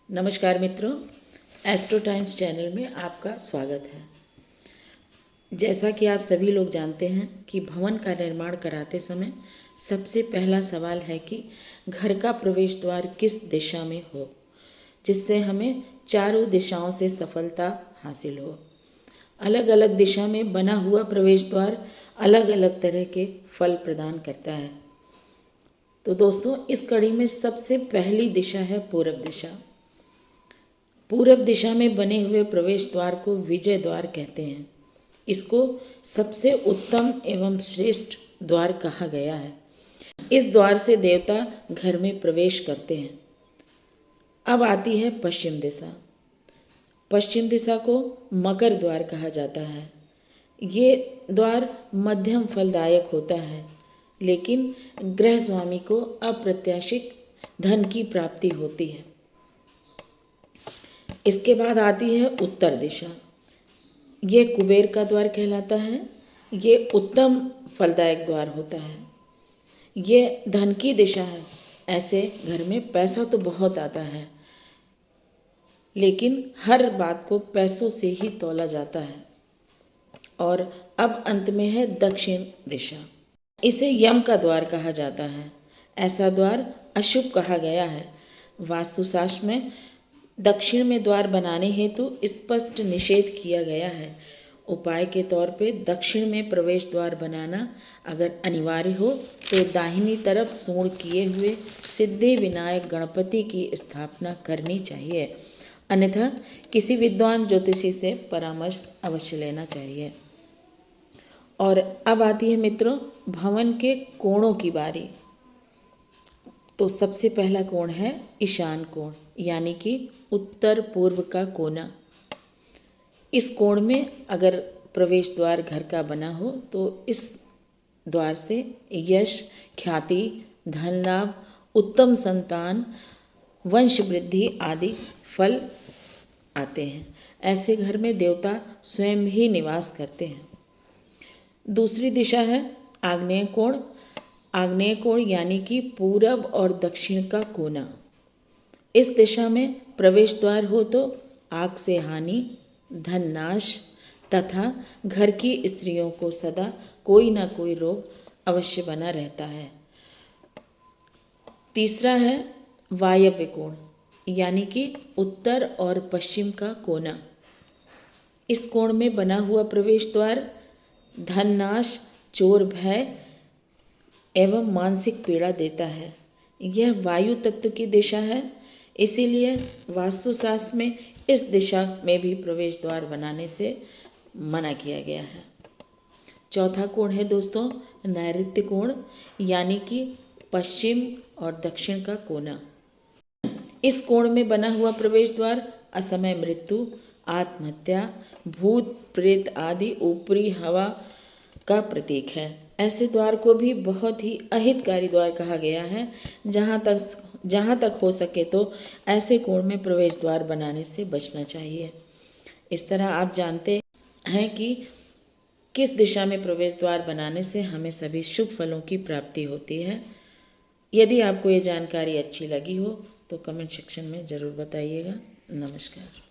नमस्कार मित्रों, astro times channel में आपका स्वागत है। जैसा कि आप सभी लोग जानते हैं कि भवन का निर्माण कराते समय सबसे पहला सवाल है कि घर का प्रवेश द्वार किस दिशा में हो, जिससे हमें चारों दिशाओं से सफलता हासिल हो। अलग अलग दिशा में बना हुआ प्रवेश द्वार अलग अलग तरह के फल प्रदान करता है। तो दोस्तों, इस कड़ी में सबसे पहली दिशा है पूरब दिशा। पूरब दिशा में बने हुए प्रवेश द्वार को विजय द्वार कहते हैं। इसको सबसे उत्तम एवं श्रेष्ठ द्वार कहा गया है। इस द्वार से देवता घर में प्रवेश करते हैं। अब आती है पश्चिम दिशा। पश्चिम दिशा को मकर द्वार कहा जाता है। ये द्वार मध्यम फलदायक होता है, लेकिन गृह स्वामी को अप्रत्याशित धन की प्राप्ति होती है। इसके बाद आती है उत्तर दिशा। ये कुबेर का द्वार कहलाता है। ये उत्तम फलदायक द्वार होता है। ये धन की दिशा है। ऐसे घर में पैसा तो बहुत आता है, लेकिन हर बात को पैसों से ही तौला जाता है। और अब अंत में है दक्षिण दिशा। इसे यम का द्वार कहा जाता है। ऐसा द्वार अशुभ कहा गया है। वास्तुशास्त्र में दक्षिण में द्वार बनाने हेतु स्पष्ट निषेध किया गया है। उपाय के तौर पे दक्षिण में प्रवेश द्वार बनाना अगर अनिवार्य हो तो दाहिनी तरफ सूर्ण किए हुए सिद्धि विनायक गणपति की स्थापना करनी चाहिए, अन्यथा किसी विद्वान ज्योतिषी से परामर्श अवश्य लेना चाहिए। और अब आती है मित्रों भवन के कोणों की बारी। तो सबसे पहला कोण है ईशान कोण, यानी कि उत्तर पूर्व का कोना। इस कोण में अगर प्रवेश द्वार घर का बना हो तो इस द्वार से यश, ख्याति, धन लाभ, उत्तम संतान, वंश वृद्धि आदि फल आते हैं। ऐसे घर में देवता स्वयं ही निवास करते हैं। दूसरी दिशा है आग्नेय कोण। आग्नेय कोण यानी कि पूरब और दक्षिण का कोना। इस दिशा में प्रवेश द्वार हो तो आग से हानि, धन नाश तथा घर की स्त्रियों को सदा कोई ना कोई रोग अवश्य बना रहता है। तीसरा है वायव्य कोण, यानी कि उत्तर और पश्चिम का कोना। इस कोण में बना हुआ प्रवेश द्वार धन नाश, चोर भय एवं मानसिक पीड़ा देता है। यह वायु तत्व की दिशा है, इसीलिए वास्तुशास्त्र में इस दिशा में भी प्रवेश द्वार बनाने से मना किया गया है। चौथा कोण है दोस्तों नैऋत्य कोण, यानी कि पश्चिम और दक्षिण का कोना। इस कोण में बना हुआ प्रवेश द्वार असमय मृत्यु, आत्महत्या, भूत प्रेत आदि ऊपरी हवा का प्रतीक है। ऐसे द्वार को भी बहुत ही अहितकारी द्वार कहा गया है। जहाँ तक हो सके तो ऐसे कोण में प्रवेश द्वार बनाने से बचना चाहिए। इस तरह आप जानते हैं कि किस दिशा में प्रवेश द्वार बनाने से हमें सभी शुभ फलों की प्राप्ति होती है। यदि आपको ये जानकारी अच्छी लगी हो तो कमेंट सेक्शन में ज़रूर बताइएगा। नमस्कार।